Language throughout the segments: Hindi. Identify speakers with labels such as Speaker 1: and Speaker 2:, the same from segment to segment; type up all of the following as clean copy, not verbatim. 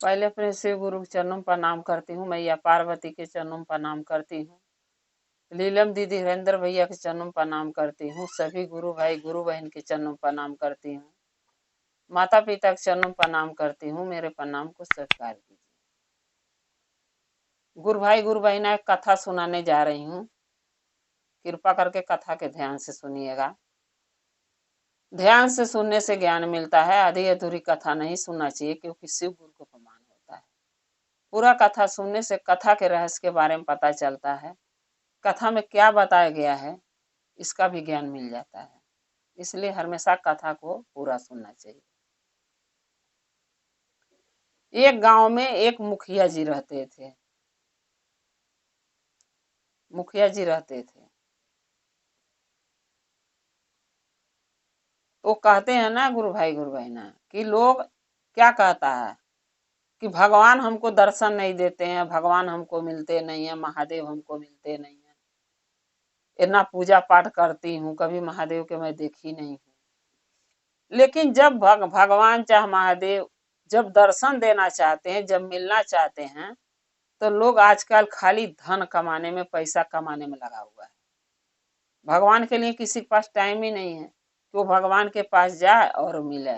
Speaker 1: पहले अपने शिव गुरु के चरणों में प्रणाम करती हूँ, मैया पार्वती के चरणों में प्रणाम करती हूँ, लीलम दीदी हरेंद्र भैया के चरणों में प्रणाम करती हूँ, सभी गुरु भाई गुरु बहन के चरणों में प्रणाम करती हूँ, माता पिता के चरणों में प्रणाम करती हूँ। मेरे प्रणाम को स्वीकार कीजिए। गुरु भाई गुरु बहना कथा सुनाने जा रही हूँ, कृपा करके कथा के ध्यान से सुनिएगा। ध्यान से सुनने से ज्ञान मिलता है, आधी अधूरी कथा नहीं सुनना चाहिए, क्योंकि शिव गुरु को अपमान होता है। पूरा कथा सुनने से कथा के रहस्य के बारे में पता चलता है, कथा में क्या बताया गया है इसका भी ज्ञान मिल जाता है। इसलिए हमेशा कथा को पूरा सुनना चाहिए। एक गांव में एक मुखिया जी रहते थे। मुखिया जी रहते थे तो कहते हैं ना गुरु भाई गुरु बहना कि लोग क्या कहता है कि भगवान हमको दर्शन नहीं देते हैं, भगवान हमको मिलते नहीं है, महादेव हमको मिलते नहीं है। इतना पूजा पाठ करती हूँ, कभी महादेव के मैं देखी नहीं हूँ। लेकिन जब भगवान चाहे महादेव जब दर्शन देना चाहते हैं, जब मिलना चाहते हैं, तो लोग आजकल खाली धन कमाने में, पैसा कमाने में लगा हुआ है। भगवान के लिए किसी के पास टाइम ही नहीं है कि वो भगवान के पास जाए और मिले।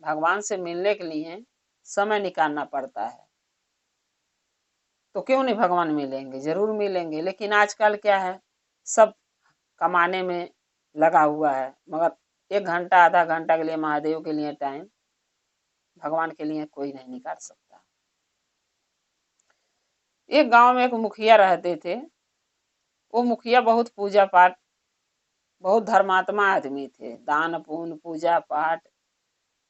Speaker 1: भगवान से मिलने के लिए समय निकालना पड़ता है। तो क्यों नहीं भगवान मिलेंगे, जरूर मिलेंगे। लेकिन आजकल क्या है, सब कमाने में लगा हुआ है, मगर 1 घंटा आधा घंटा के लिए महादेव के लिए टाइम भगवान के लिए कोई नहीं निकाल सकता। एक गांव में एक मुखिया रहते थे। वो मुखिया बहुत पूजा पाठ, बहुत धर्मात्मा आदमी थे। दान पुण्य पूजा पाठ,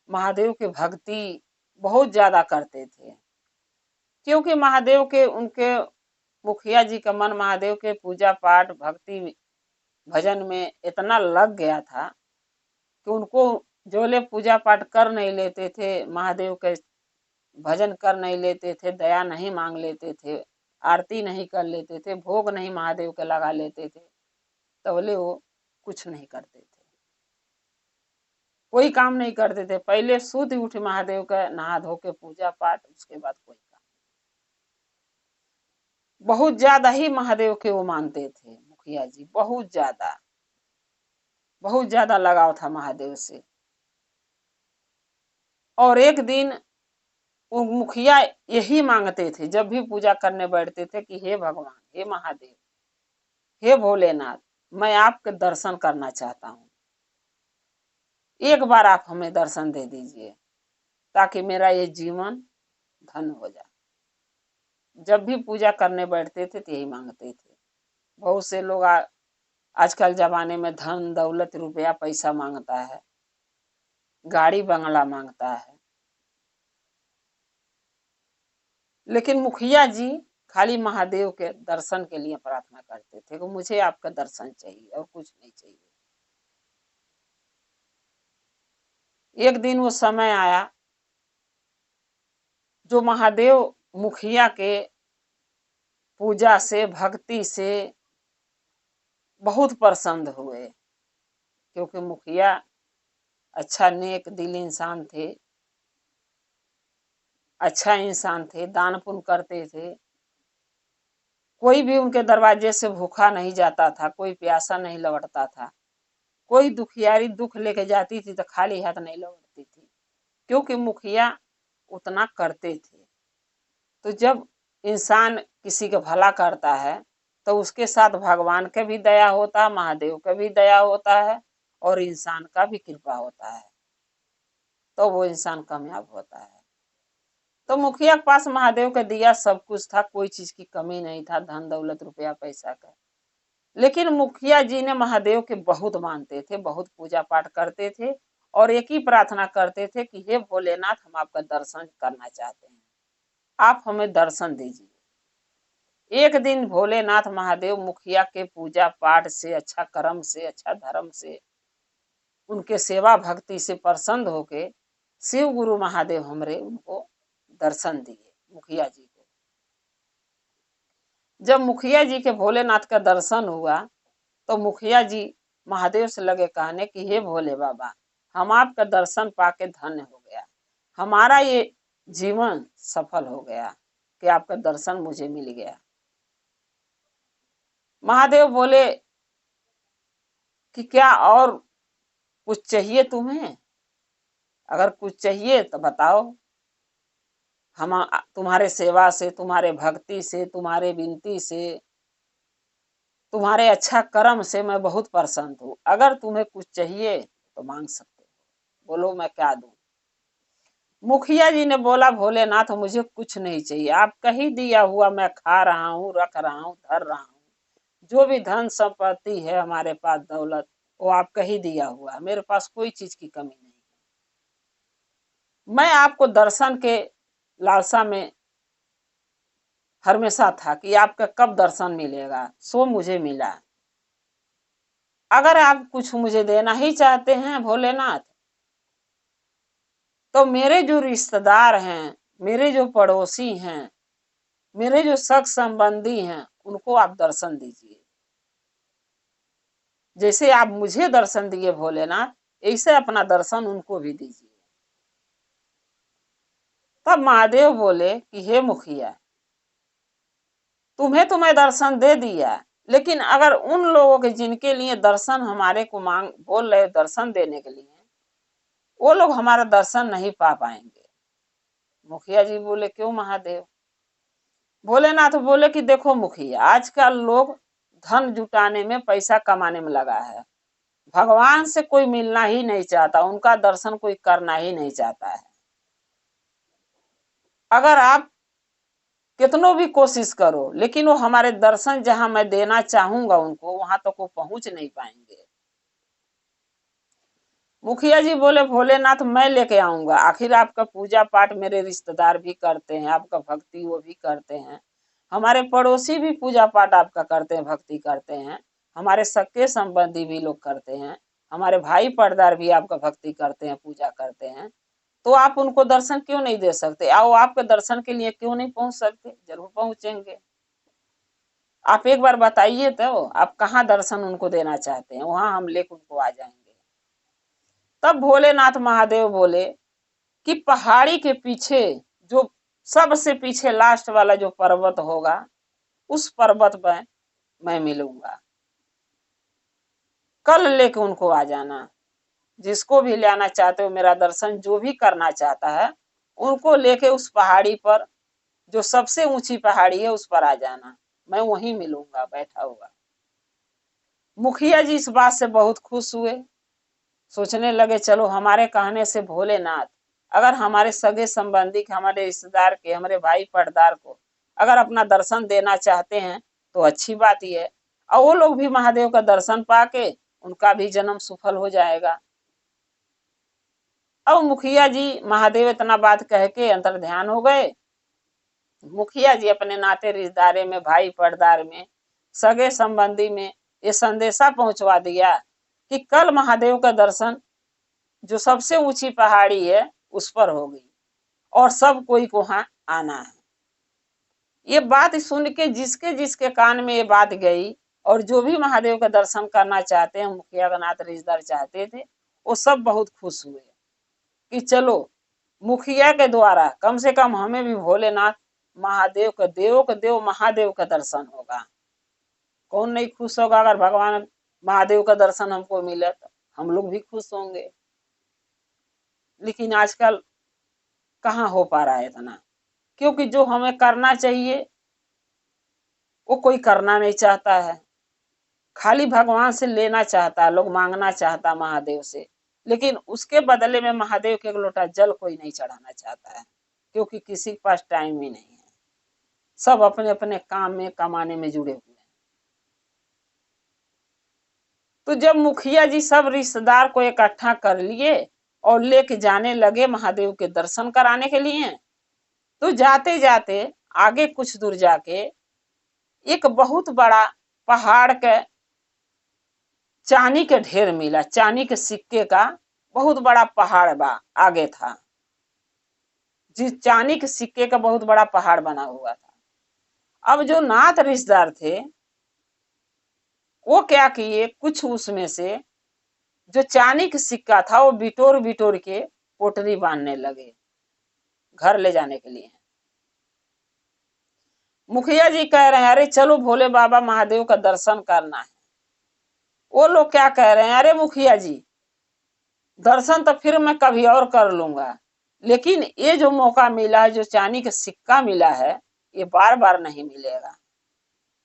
Speaker 1: महादेव की भक्ति बहुत ज्यादा करते थे। क्योंकि महादेव के, उनके मुखिया जी का मन महादेव के पूजा पाठ भक्ति भजन में इतना लग गया था कि उनको जो लोग पूजा पाठ कर नहीं लेते थे, महादेव के भजन कर नहीं लेते थे, दया नहीं मांग लेते थे, आरती नहीं कर लेते थे, भोग नहीं महादेव के लगा लेते थे, तबले वो कुछ नहीं करते थे, कोई काम नहीं करते थे। पहले शुद्ध उठ महादेव का नहा धो के पूजा पाठ, उसके बाद कोई काम। बहुत ज्यादा ही महादेव के वो मानते थे मुखिया जी, बहुत ज्यादा, बहुत ज्यादा लगाव था महादेव से। और एक दिन वो मुखिया यही मांगते थे, जब भी पूजा करने बैठते थे कि हे भगवान, हे महादेव, हे भोलेनाथ, मैं आपके दर्शन करना चाहता हूँ, एक बार आप हमें दर्शन दे दीजिए ताकि मेरा ये जीवन धन हो जाए। जब भी पूजा करने बैठते थे तो यही मांगते थे। बहुत से लोग आजकल जमाने में धन दौलत रुपया पैसा मांगता है, गाड़ी बंगला मांगता है, लेकिन मुखिया जी खाली महादेव के दर्शन के लिए प्रार्थना करते थे कि मुझे आपका दर्शन चाहिए और कुछ नहीं चाहिए। एक दिन वो समय आया जो महादेव मुखिया के पूजा से, भक्ति से बहुत प्रसन्न हुए, क्योंकि मुखिया अच्छा नेक दिल इंसान थे, अच्छा इंसान थे, दान पुण्य करते थे। कोई भी उनके दरवाजे से भूखा नहीं जाता था, कोई प्यासा नहीं लौटता था। कोई दुखियारी दुख लेके जाती थी तो खाली हाथ नहीं लौटती थी, क्योंकि मुखिया उतना करते थे। तो जब इंसान किसी का भला करता है तो उसके साथ भगवान का भी दया होता है, महादेव का भी दया होता है, और इंसान का भी कृपा होता है, तो वो इंसान कामयाब होता है। तो मुखिया के पास महादेव का दिया सब कुछ था, कोई चीज की कमी नहीं था, धन दौलत रुपया पैसा का। लेकिन मुखिया जी ने महादेव के बहुत मानते थे, बहुत पूजा पाठ करते थे, और एक ही प्रार्थना करते थे कि हे भोलेनाथ, हम आपका दर्शन करना चाहते हैं, आप हमें दर्शन दीजिए। एक दिन भोलेनाथ महादेव मुखिया के पूजा पाठ से, अच्छा कर्म से, अच्छा धर्म से, उनके सेवा भक्ति से प्रसन्न होके शिव गुरु महादेव हमरे उनको दर्शन दिए, मुखिया जी को। जब मुखिया जी के भोलेनाथ का दर्शन हुआ तो मुखिया जी महादेव से लगे कहने कि हे भोले बाबा, हम आपका दर्शन पाके धन्य हो गया। हमारा ये जीवन सफल हो गया कि आपका दर्शन मुझे मिल गया। महादेव बोले कि क्या और कुछ चाहिए तुम्हें? अगर कुछ चाहिए तो बताओ, हम तुम्हारे सेवा से, तुम्हारे भक्ति से, तुम्हारे विनती से, तुम्हारे अच्छा कर्म से मैं बहुत प्रसन्न हूँ। अगर तुम्हें कुछ चाहिए तो मांग सकते हो, बोलो मैं क्या दूं। मुखिया जी ने बोला भोलेनाथ मुझे कुछ नहीं चाहिए, आपका ही दिया हुआ मैं खा रहा हूँ, रख रहा हूँ, धर रहा हूँ। जो भी धन संपत्ति है हमारे पास, दौलत, वो आपका ही दिया हुआ है, मेरे पास कोई चीज की कमी नहीं। मैं आपको दर्शन के लालसा में हमेशा था कि आपका कब दर्शन मिलेगा, सो मुझे मिला। अगर आप कुछ मुझे देना ही चाहते हैं भोलेनाथ, तो मेरे जो रिश्तेदार हैं, मेरे जो पड़ोसी हैं, मेरे जो सग संबंधी हैं, उनको आप दर्शन दीजिए। जैसे आप मुझे दर्शन दिए भोलेनाथ, ऐसे अपना दर्शन उनको भी दीजिए। तब महादेव बोले कि हे मुखिया, तुम्हें तो मैं दर्शन दे दिया, लेकिन अगर उन लोगों के जिनके लिए दर्शन हमारे को मांग बोल रहे दर्शन देने के लिए, वो लोग हमारा दर्शन नहीं पा पाएंगे। मुखिया जी बोले क्यों महादेव? भोलेनाथ बोले कि देखो मुखिया, आजकल लोग धन जुटाने में, पैसा कमाने में लगा है, भगवान से कोई मिलना ही नहीं चाहता, उनका दर्शन कोई करना ही नहीं चाहता है। अगर आप कितनों भी कोशिश करो, लेकिन वो हमारे दर्शन जहां मैं देना चाहूंगा उनको, वहां तक वो पहुंच नहीं पाएंगे। मुखिया जी बोले भोलेनाथ मैं लेके आऊंगा, आखिर आपका पूजा पाठ मेरे रिश्तेदार भी करते हैं, आपका भक्ति वो भी करते हैं, हमारे पड़ोसी भी पूजा पाठ आपका करते हैं, भक्ति करते हैं, हमारे सक्के संबंधी भी लोग करते हैं, हमारे भाई पर्दार भी आपका भक्ति करते हैं, पूजा करते हैं। तो आप उनको दर्शन क्यों नहीं दे सकते? आओ आपके दर्शन के लिए क्यों नहीं पहुंच सकते? जरूर पहुंचेंगे। आप एक बार बताइए तो आप कहाँ दर्शन उनको देना चाहते हैं, वहां हम लेकर उनको आ जाएंगे। तब भोलेनाथ महादेव बोले कि पहाड़ी के पीछे, जो सबसे पीछे लास्ट वाला जो पर्वत होगा, उस पर्वत पर मैं मिलूंगा। कल लेके उनको आ जाना, जिसको भी लाना चाहते हो, मेरा दर्शन जो भी करना चाहता है, उनको लेके उस पहाड़ी पर, जो सबसे ऊंची पहाड़ी है, उस पर आ जाना, मैं वहीं मिलूंगा बैठा हुआ। मुखिया जी इस बात से बहुत खुश हुए, सोचने लगे चलो हमारे कहने से भोलेनाथ अगर हमारे सगे संबंधी, हमारे रिश्तेदार के, हमारे भाई पर्दार को अगर अपना दर्शन देना चाहते हैं तो अच्छी बात ही है, और वो लोग भी महादेव का दर्शन पाके उनका भी जन्म सफल हो जाएगा। अब मुखिया जी महादेव इतना बात कह के अंतर ध्यान हो गए। मुखिया जी अपने नाते रिश्तेदारे में, भाई पर्दार में, सगे संबंधी में ये संदेशा पहुंचवा दिया कि कल महादेव का दर्शन जो सबसे ऊंची पहाड़ी है उस पर होगी, और सब कोई को वहां आना है। ये बात सुन के जिसके जिसके कान में ये बात गई, और जो भी महादेव का दर्शन करना चाहते हैं, मुखिया का नाथ रिश्तेदार चाहते थे, वो सब बहुत खुश हुए कि चलो मुखिया के द्वारा कम से कम हमें भी भोलेनाथ महादेव का, देव का देव महादेव का दर्शन होगा। कौन नहीं खुश होगा? अगर भगवान महादेव का दर्शन हमको मिले तो हम लोग भी खुश होंगे। लेकिन आजकल कहाँ हो पा रहा है इतना, क्योंकि जो हमें करना चाहिए वो कोई करना नहीं चाहता है, खाली भगवान से लेना चाहता है, लोग मांगना चाहता महादेव से, लेकिन उसके बदले में महादेव के एक लोटा जल कोई नहीं चढ़ाना चाहता है, क्योंकि किसी के पास टाइम ही नहीं है, सब अपने अपने काम में, कमाने में जुड़े हुए हैं। तो जब मुखिया जी सब रिश्तेदार को इकट्ठा कर लिए और लेके जाने लगे महादेव के दर्शन कराने के लिए, तो जाते जाते आगे कुछ दूर जाके एक बहुत बड़ा पहाड़ के चांदी के ढेर मिला, चांदी के सिक्के का बहुत बड़ा पहाड़ बा आगे था, जिस चांदी के सिक्के का बहुत बड़ा पहाड़ बना हुआ था। अब जो नाथ रिश्तेदार थे वो क्या किए, कुछ उसमें से जो चांदी का सिक्का था वो बिटोर बिटोर के पोटली बांधने लगे, घर ले जाने के लिए। मुखिया जी कह रहे हैं अरे चलो भोले बाबा महादेव का दर्शन करना है। वो लोग क्या कह रहे हैं, अरे मुखिया जी दर्शन तो फिर मैं कभी और कर लूंगा, लेकिन ये जो मौका मिला है, जो चांदी का सिक्का मिला है, ये बार बार नहीं मिलेगा,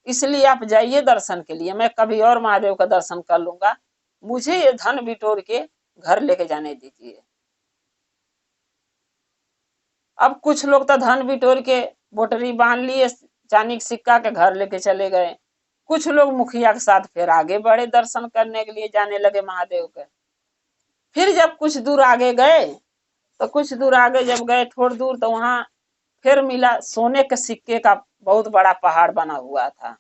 Speaker 1: इसलिए आप जाइए दर्शन के लिए, मैं कभी और महादेव का दर्शन कर लूंगा, मुझे ये धन बिटोर के घर लेके जाने दीजिए। अब कुछ लोग तो धन बिटोर के बोटरी बांध लिए, चांदी के सिक्का के घर लेके चले गए। कुछ लोग मुखिया के साथ फिर आगे बढ़े, दर्शन करने के लिए जाने लगे महादेव के। फिर जब कुछ दूर आगे गए, तो कुछ दूर आगे जब गए थोड़ी दूर, तो वहां फिर मिला सोने के सिक्के का बहुत बड़ा पहाड़ बना हुआ था,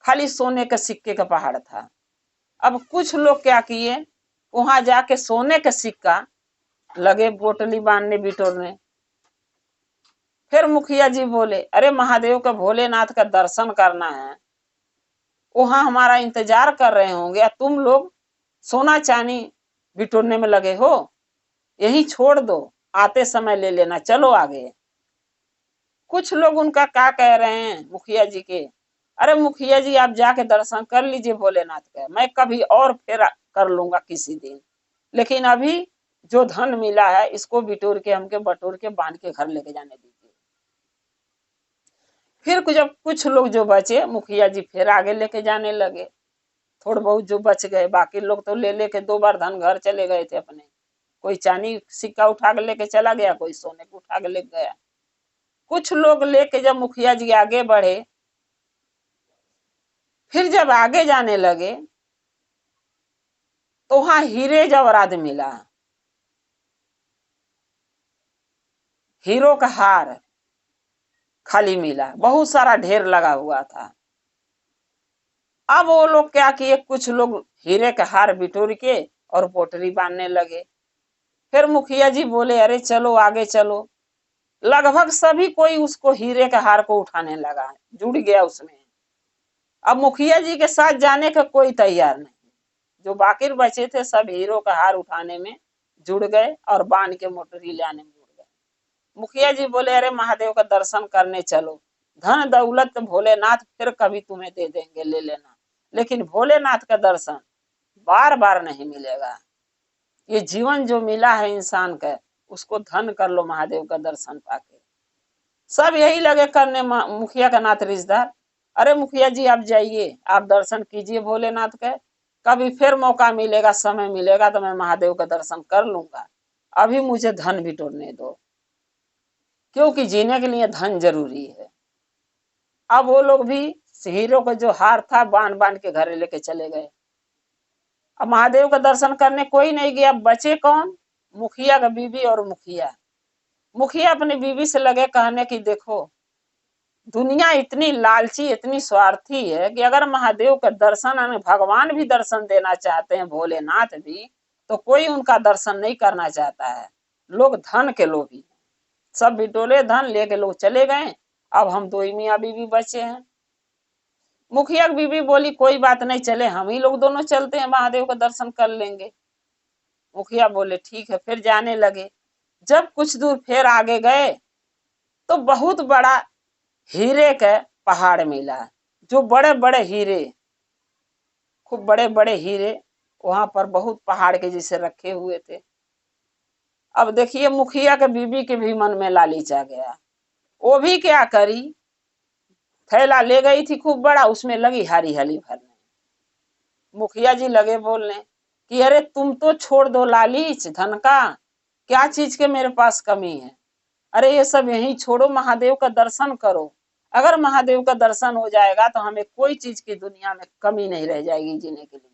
Speaker 1: खाली सोने के सिक्के का पहाड़ था। अब कुछ लोग क्या किए, वहां जाके सोने का सिक्का लगे बोटली बांधने बिटोरने। फिर मुखिया जी बोले अरे महादेव का भोलेनाथ का दर्शन करना है, वहां हमारा इंतजार कर रहे होंगे, या तुम लोग सोना चांदी बिटोरने में लगे हो, यही छोड़ दो, आते समय ले लेना, चलो आगे। कुछ लोग उनका क्या कह रहे हैं मुखिया जी के, अरे मुखिया जी आप जाके दर्शन कर लीजिए भोलेनाथ का, मैं कभी और फिर कर लूंगा किसी दिन, लेकिन अभी जो धन मिला है इसको बिटोर के हमके बटोर के बांध के घर लेके जाने दीजिए। फिर जब कुछ लोग जो बचे, मुखिया जी फिर आगे लेके जाने लगे, थोड़ा बहुत जो बच गए, बाकी लोग तो ले लेके 2 बार धन घर चले गए थे अपने। कोई चांदी सिक्का उठा के लेके चला गया, कोई सोने को उठा के ले गया। कुछ लोग लेके जब मुखिया जी आगे बढ़े, फिर जब आगे जाने लगे तो वहां हीरे जवाहरात मिला, हीरो का हार खाली मिला, बहुत सारा ढेर लगा हुआ था। अब वो लोग क्या किए, कुछ लोग हीरे का हार बिटोर के और पोटरी बांधने लगे। फिर मुखिया जी बोले अरे चलो आगे चलो, लगभग सभी कोई उसको हीरे का हार को उठाने लगा, जुड़ गया उसमें। अब मुखिया जी के साथ जाने का कोई तैयार नहीं, जो बाकी बचे थे सब हीरो का हार उठाने में जुड़ गए और बांध के मोटरी लाने में जुड़ गए। मुखिया जी बोले अरे महादेव का दर्शन करने चलो, धन दौलत भोलेनाथ फिर कभी तुम्हें दे देंगे, ले लेना, लेकिन भोलेनाथ का दर्शन बार बार नहीं मिलेगा। ये जीवन जो मिला है इंसान का, उसको धन कर लो महादेव का दर्शन पाके। सब यही लगे करने, मुखिया का नाथ रिश्तेदार, अरे मुखिया जी आप जाइए, आप दर्शन कीजिए भोलेनाथ के, कभी फिर मौका मिलेगा, समय मिलेगा तो मैं महादेव का दर्शन कर लूंगा, अभी मुझे धन बिटोरने दो, क्योंकि जीने के लिए धन जरूरी है। अब वो लोग भी हीरो का जो हार था बांध बांध के घर लेके चले गए। अब महादेव का दर्शन करने कोई नहीं गया, बचे कौन, मुखिया का बीबी और मुखिया। मुखिया अपनी बीबी से लगे कहने की देखो दुनिया इतनी लालची, इतनी स्वार्थी है कि अगर महादेव का दर्शन, भगवान भी दर्शन देना चाहते हैं, भोलेनाथ भी, तो कोई उनका दर्शन नहीं करना चाहता है, लोग धन के लोभी, सब बिटोले धन लेके लोग चले गए। अब हम 2 ही मियाँ बीवी बचे हैं। मुखिया की बीबी बोली कोई बात नहीं, चले हम ही लोग दोनों चलते हैं, महादेव का दर्शन कर लेंगे। मुखिया बोले ठीक है, फिर जाने लगे। जब कुछ दूर फिर आगे गए तो बहुत बड़ा हीरे का पहाड़ मिला, जो बड़े बड़े हीरे, खूब बड़े बड़े हीरे वहां पर बहुत पहाड़ के जैसे रखे हुए थे। अब देखिए मुखिया के बीबी के भी मन में लालच आ गया, वो भी क्या करी, थैला ले गई थी खूब बड़ा, उसमें लगी हरी हली भरने। मुखिया जी लगे बोलने कि अरे तुम तो छोड़ दो लालच धन का, क्या चीज के मेरे पास कमी है, अरे ये सब यही छोड़ो, महादेव का दर्शन करो, अगर महादेव का दर्शन हो जाएगा तो हमें कोई चीज की दुनिया में कमी नहीं रह जाएगी, जीने के लिए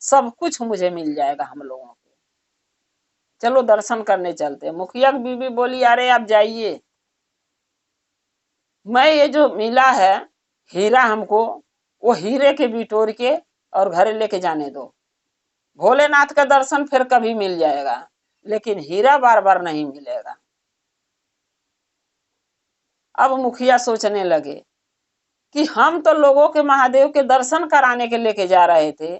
Speaker 1: सब कुछ मुझे मिल जाएगा हम लोगों के, चलो दर्शन करने चलते। मुखिया की बीबी बोली अरे आप जाइए, मैं ये जो मिला है हीरा हमको, वो हीरे के बिटोर के और घर लेके जाने दो, भोलेनाथ का दर्शन फिर कभी मिल जाएगा, लेकिन हीरा बार बार नहीं मिलेगा। अब मुखिया सोचने लगे कि हम तो लोगों के महादेव के दर्शन कराने के लेके जा रहे थे,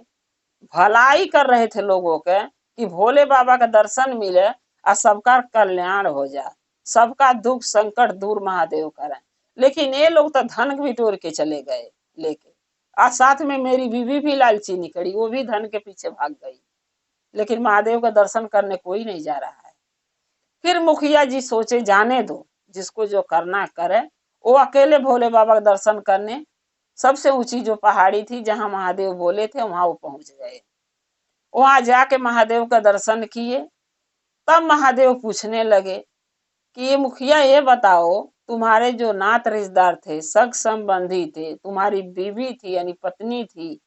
Speaker 1: भलाई कर रहे थे लोगों के कि भोले बाबा का दर्शन मिले और सबका कल्याण हो जाए, सबका दुख संकट दूर महादेव करें। लेकिन ये लोग तो धन भी टोर के चले गए लेके। आज साथ में मेरी बीवी भी लालची निकली, वो भी धन के पीछे भाग गई, लेकिन महादेव का दर्शन करने कोई नहीं जा रहा है। फिर मुखिया जी सोचे जाने दो, जिसको जो करना करे। वो अकेले भोले बाबा का दर्शन करने सबसे ऊंची जो पहाड़ी थी जहां महादेव बोले थे वहां वो पहुंच गए। वहां जाके महादेव का दर्शन किए। तब महादेव पूछने लगे कि ये मुखिया, ये बताओ तुम्हारे जो नात रिश्तेदार थे, सग संबंधी थे, तुम्हारी बीवी थी यानी पत्नी थी,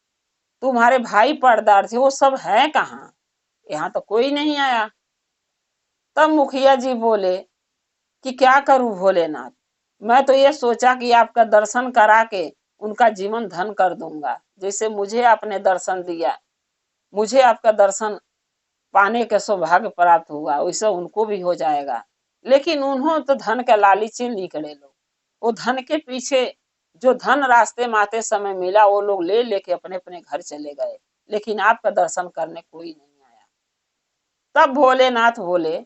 Speaker 1: तुम्हारे भाई पर्दार थे, वो सब है कहाँ? यहाँ तो कोई नहीं आया। तब मुखिया जी बोले कि क्या करूं भोलेनाथ, मैं तो ये सोचा कि आपका दर्शन करा के उनका जीवन धन कर दूंगा। जैसे मुझे आपने दर्शन दिया, मुझे आपका दर्शन पाने के सौभाग्य प्राप्त हुआ, वैसे उनको भी हो जाएगा। लेकिन उन्होंने तो धन का लालची निकले लोग, वो धन के पीछे जो धन रास्ते में आते समय मिला वो लोग ले लेके अपने अपने घर चले गए, लेकिन आपका दर्शन करने कोई नहीं आया। तब भोलेनाथ बोले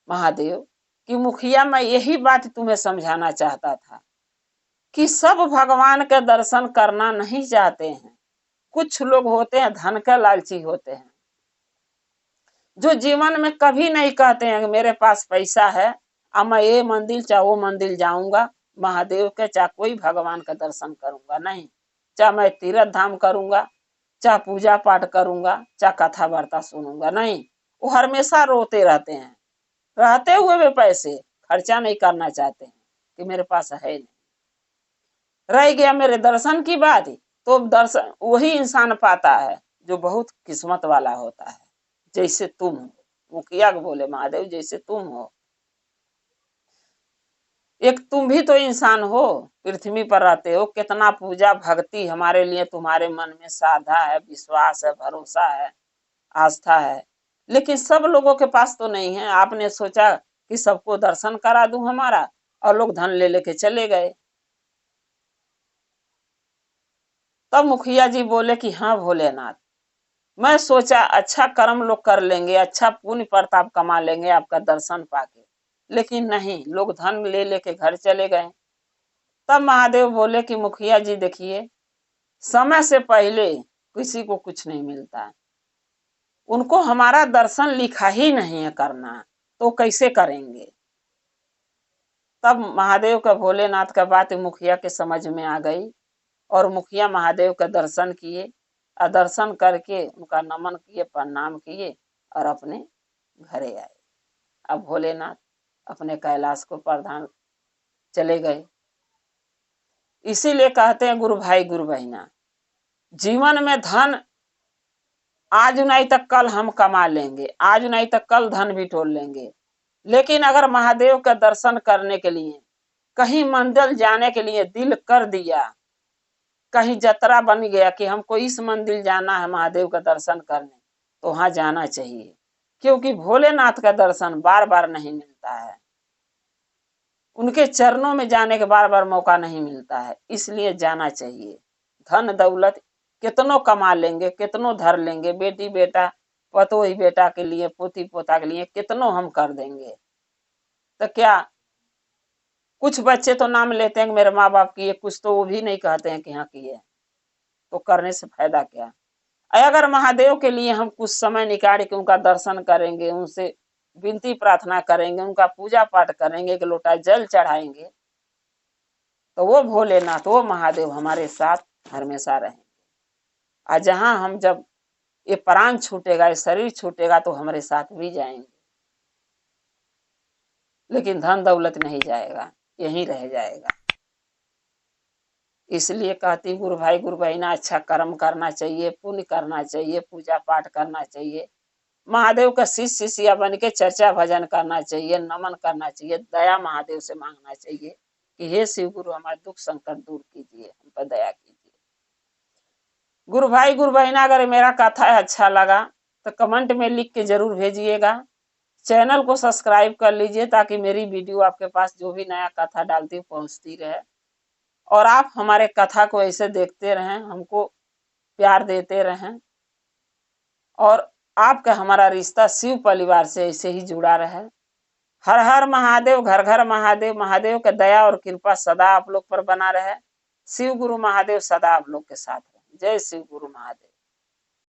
Speaker 1: महादेव कि मुखिया, मैं यही बात तुम्हें समझाना चाहता था कि सब भगवान के दर्शन करना नहीं चाहते हैं। कुछ लोग होते हैं धन का लालची होते हैं, जो जीवन में कभी नहीं कहते हैं कि मेरे पास पैसा है, अब मैं ये मंदिर चाहे वो मंदिर जाऊंगा, महादेव के चाहे कोई भगवान का दर्शन करूंगा नहीं, चाहे मैं तीर्थ धाम करूंगा, चाहे पूजा पाठ करूंगा, चाहे कथा वार्ता सुनूंगा नहीं। वो हमेशा रोते रहते हैं, रहते हुए वे पैसे खर्चा नहीं करना चाहते हैं कि मेरे पास है नहीं। रह गया मेरे दर्शन की बात, तो दर्शन वही इंसान पाता है जो बहुत किस्मत वाला होता है, जैसे तुम हो। मुखिया को बोले महादेव जैसे तुम हो, एक तुम भी तो इंसान हो, पृथ्वी पर रहते हो, कितना पूजा भक्ति हमारे लिए तुम्हारे मन में श्रद्धा है, विश्वास है, भरोसा है, आस्था है, लेकिन सब लोगों के पास तो नहीं है। आपने सोचा कि सबको दर्शन करा दूं हमारा, और लोग धन ले लेके चले गए। तब मुखिया जी बोले कि हाँ भोलेनाथ, मैं सोचा अच्छा कर्म लोग कर लेंगे, अच्छा पुण्य प्रताप कमा लेंगे आपका दर्शन पाके, लेकिन नहीं, लोग धन ले लेके घर चले गए। तब महादेव बोले कि मुखिया जी देखिए, समय से पहले किसी को कुछ नहीं मिलता है, उनको हमारा दर्शन लिखा ही नहीं है करना, तो कैसे करेंगे? तब महादेव का भोलेनाथ का बात मुखिया के समझ में आ गई, और मुखिया महादेव का दर्शन किए, और दर्शन करके उनका नमन किए, प्रणाम किए, और अपने घरे आए। अब भोलेनाथ अपने कैलाश को प्रधान चले गए। इसीलिए कहते हैं गुरु भाई गुरु बहना, जीवन में धन आज नहीं तक कल हम कमा लेंगे, आज नहीं तक कल धन भी टोल लेंगे, लेकिन अगर महादेव का दर्शन करने के लिए, कहीं मंदिर जाने के लिए दिल कर दिया, कहीं जतरा बन गया कि हमको इस मंदिर जाना है महादेव का दर्शन करने, तो वहां जाना चाहिए, क्योंकि भोलेनाथ का दर्शन बार बार नहीं मिलता है, उनके चरणों में जाने के बार बार मौका नहीं मिलता है, इसलिए जाना चाहिए। धन दौलत कितनों कमा लेंगे, कितनों धर लेंगे, बेटी बेटा पतोही बेटा के लिए, पोती पोता के लिए कितनों हम कर देंगे, तो क्या कुछ बच्चे तो नाम लेते हैं कि मेरे माँ बाप किए, कुछ तो वो भी नहीं कहते हैं कि हाँ किए, तो करने से फायदा क्या? अगर महादेव के लिए हम कुछ समय निकाल के उनका दर्शन करेंगे, उनसे विनती प्रार्थना करेंगे, उनका पूजा पाठ करेंगे, एक लोटा जल चढ़ाएंगे, तो वो भोलेनाथ, वो महादेव हमारे साथ हमेशा रहेंगे। और जहां हम जब ये प्राण छूटेगा, ये शरीर छूटेगा, तो हमारे साथ भी जाएंगे, लेकिन धन दौलत नहीं जाएगा, यहीं रह जाएगा। इसलिए कहती गुरु भाई गुरु बहना, अच्छा कर्म करना चाहिए, पुण्य करना चाहिए, पूजा पाठ करना चाहिए, महादेव का शिष्य शिष्या बन के चर्चा भजन करना चाहिए, नमन करना चाहिए, दया महादेव से मांगना चाहिए कि हे शिव गुरु हमारे दुख संकट दूर कीजिए, हम पर दया कीजिए। गुरु भाई गुरु बहना, अगर मेरा कथा अच्छा लगा तो कमेंट में लिख के जरूर भेजिएगा। चैनल को सब्सक्राइब कर लीजिए ताकि मेरी वीडियो आपके पास जो भी नया कथा डालती हूँ पहुंचती रहे, और आप हमारे कथा को ऐसे देखते रहें, हमको प्यार देते रहें, और आपका हमारा रिश्ता शिव परिवार से ऐसे ही जुड़ा रहे। हर हर महादेव, घर घर महादेव। महादेव का दया और कृपा सदा आप लोग पर बना रहे। शिव गुरु महादेव सदा आप लोग के साथ रहे। जय शिव गुरु महादेव।